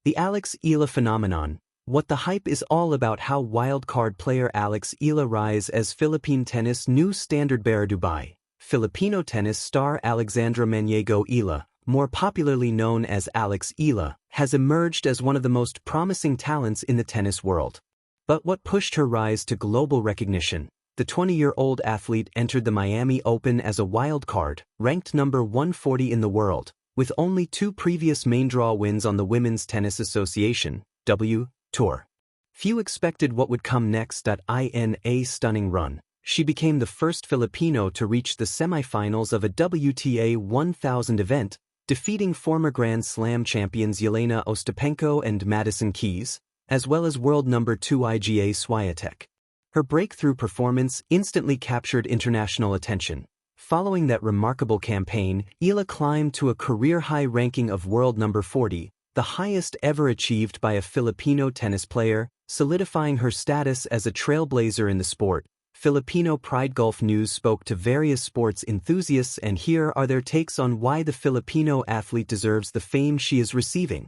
The Alex Eala phenomenon. What the hype is all about. How wildcard player Alex Eala rise as Philippine tennis new standard bearer. Dubai. Filipino tennis star Alexandra Maniego Eala, more popularly known as Alex Eala, has emerged as one of the most promising talents in the tennis world. But what pushed her rise to global recognition? The 20-year-old athlete entered the Miami Open as a wildcard, ranked number 140 in the world, with only 2 previous main draw wins on the Women's Tennis Association (W) Tour. Few expected what would come next. In a stunning run, she became the first Filipino to reach the semifinals of a WTA 1000 event, defeating former Grand Slam champions Yelena Ostapenko and Madison Keys, as well as world number 2 Iga Swiatek. Her breakthrough performance instantly captured international attention. Following that remarkable campaign, Eala climbed to a career-high ranking of world number 40, the highest ever achieved by a Filipino tennis player, solidifying her status as a trailblazer in the sport. Filipino Pride Golf News spoke to various sports enthusiasts, and here are their takes on why the Filipino athlete deserves the fame she is receiving.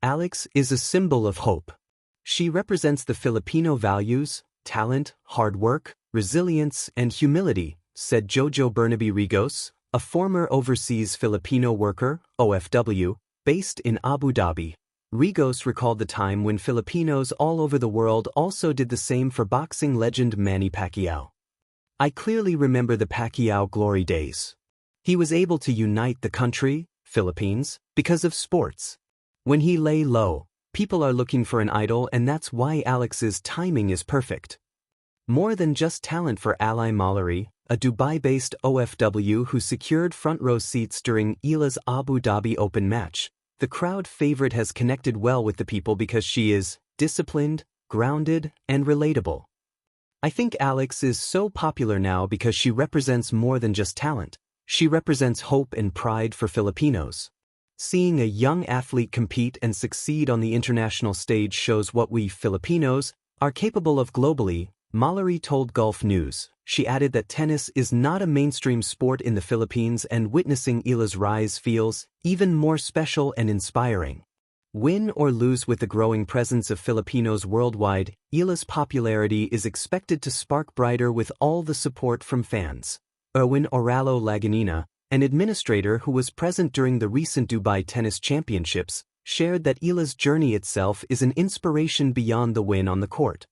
Alex is a symbol of hope. She represents the Filipino values, talent, hard work, resilience, and humility, said Jojo Bernabe Rigos, a former overseas Filipino worker, OFW, based in Abu Dhabi. Rigos recalled the time when Filipinos all over the world also did the same for boxing legend Manny Pacquiao. I clearly remember the Pacquiao glory days. He was able to unite the country, Philippines, because of sports. When he lay low, people are looking for an idol, and that's why Alex's timing is perfect. More than just talent. For Ali Mallory, a Dubai-based OFW who secured front-row seats during Eala's Abu Dhabi Open match, the crowd favorite has connected well with the people because she is disciplined, grounded, and relatable. I think Alex is so popular now because she represents more than just talent. She represents hope and pride for Filipinos. Seeing a young athlete compete and succeed on the international stage shows what we Filipinos are capable of globally, Mallory told Gulf News. She added that tennis is not a mainstream sport in the Philippines, and witnessing Eala's rise feels even more special and inspiring. Win or lose, with the growing presence of Filipinos worldwide, Eala's popularity is expected to spark brighter with all the support from fans. Erwin Oralo Laganina, an administrator who was present during the recent Dubai Tennis Championships, shared that Eala's journey itself is an inspiration beyond the win on the court.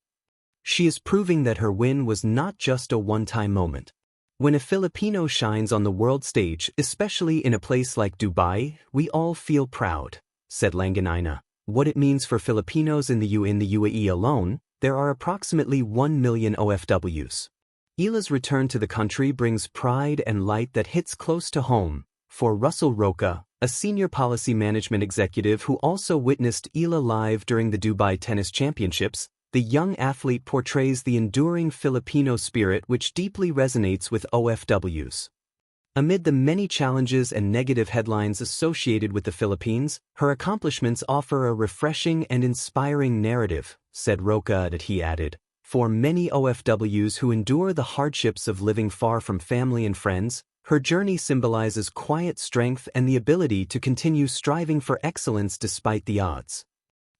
She is proving that her win was not just a one-time moment. When a Filipino shines on the world stage, especially in a place like Dubai, we all feel proud, said Langanina. What it means for Filipinos in the UAE alone, there are approximately 1 million OFWs. Eala's return to the country brings pride and light that hits close to home. For Russell Roca, a senior policy management executive who also witnessed Eala live during the Dubai Tennis Championships, the young athlete portrays the enduring Filipino spirit which deeply resonates with OFWs. Amid the many challenges and negative headlines associated with the Philippines, her accomplishments offer a refreshing and inspiring narrative, said Roca. That he added, for many OFWs who endure the hardships of living far from family and friends, her journey symbolizes quiet strength and the ability to continue striving for excellence despite the odds.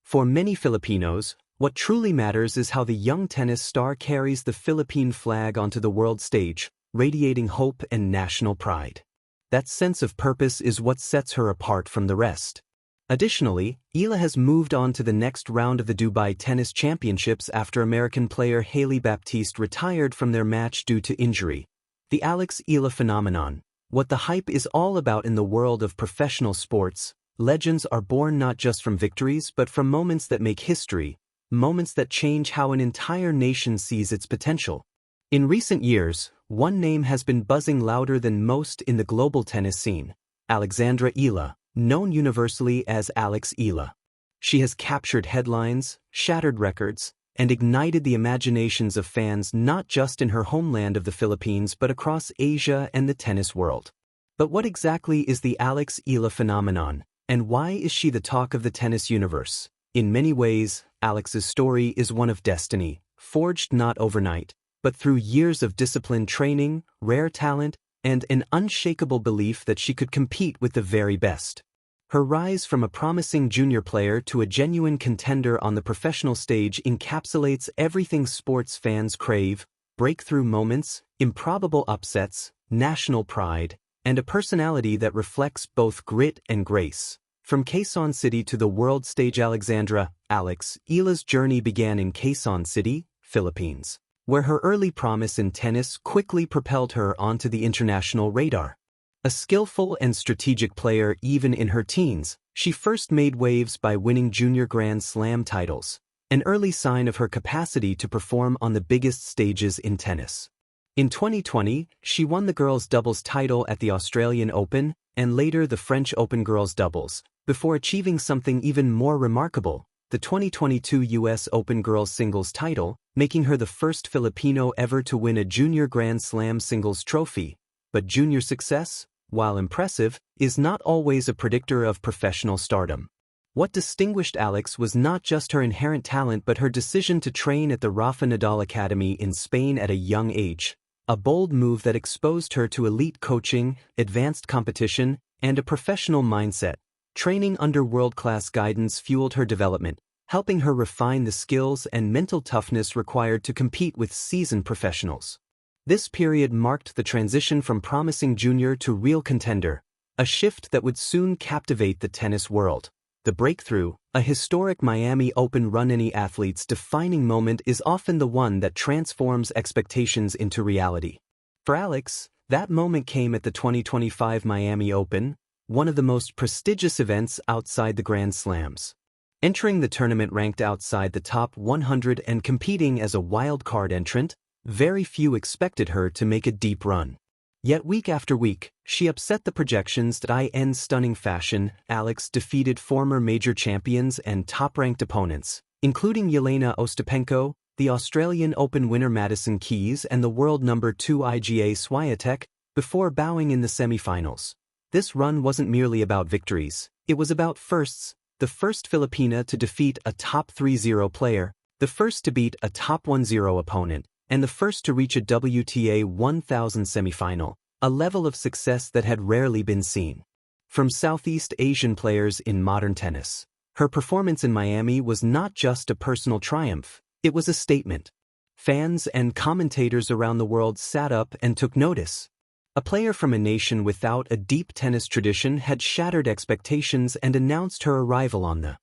For many Filipinos, what truly matters is how the young tennis star carries the Philippine flag onto the world stage, radiating hope and national pride. That sense of purpose is what sets her apart from the rest. Additionally, Eala has moved on to the next round of the Dubai Tennis Championships after American player Haley Baptiste retired from their match due to injury. The Alex Eala phenomenon. What the hype is all about. In the world of professional sports, legends are born not just from victories but from moments that make history, moments that change how an entire nation sees its potential. In recent years, one name has been buzzing louder than most in the global tennis scene: Alexandra Eala, known universally as Alex Eala. She has captured headlines, shattered records, and ignited the imaginations of fans not just in her homeland of the Philippines but across Asia and the tennis world. But what exactly is the Alex Eala phenomenon, and why is she the talk of the tennis universe? In many ways, Alex's story is one of destiny, forged not overnight, but through years of disciplined training, rare talent, and an unshakable belief that she could compete with the very best. Her rise from a promising junior player to a genuine contender on the professional stage encapsulates everything sports fans crave: breakthrough moments, improbable upsets, national pride, and a personality that reflects both grit and grace. From Quezon City to the world stage, Eala's journey began in Quezon City, Philippines, where her early promise in tennis quickly propelled her onto the international radar. A skillful and strategic player even in her teens, she first made waves by winning junior Grand Slam titles, an early sign of her capacity to perform on the biggest stages in tennis. In 2020, she won the girls' doubles title at the Australian Open and later the French Open girls' doubles, before achieving something even more remarkable: the 2022 US Open girls' singles title, making her the first Filipino ever to win a junior Grand Slam singles trophy. But junior success, while impressive, is not always a predictor of professional stardom. What distinguished Alex was not just her inherent talent but her decision to train at the Rafa Nadal Academy in Spain at a young age, a bold move that exposed her to elite coaching, advanced competition, and a professional mindset. Training under world-class guidance fueled her development, helping her refine the skills and mental toughness required to compete with seasoned professionals. This period marked the transition from promising junior to real contender, a shift that would soon captivate the tennis world. The breakthrough, a historic Miami Open run. Any athlete's defining moment is often the one that transforms expectations into reality. For Alex, that moment came at the 2025 Miami Open, one of the most prestigious events outside the Grand Slams. Entering the tournament ranked outside the top 100 and competing as a wild-card entrant, very few expected her to make a deep run. Yet week after week, she upset the projections. In stunning fashion, Alex defeated former major champions and top-ranked opponents, including Jelena Ostapenko, the Australian Open winner Madison Keys, and the world number 2 Iga Swiatek, before bowing in the semi-finals. This run wasn't merely about victories, it was about firsts: the first Filipina to defeat a top 3-0 player, the first to beat a top 1-0 opponent, and the first to reach a WTA 1000 semifinal, a level of success that had rarely been seen from Southeast Asian players in modern tennis. Her performance in Miami was not just a personal triumph, it was a statement. Fans and commentators around the world sat up and took notice. A player from a nation without a deep tennis tradition had shattered expectations and announced her arrival on the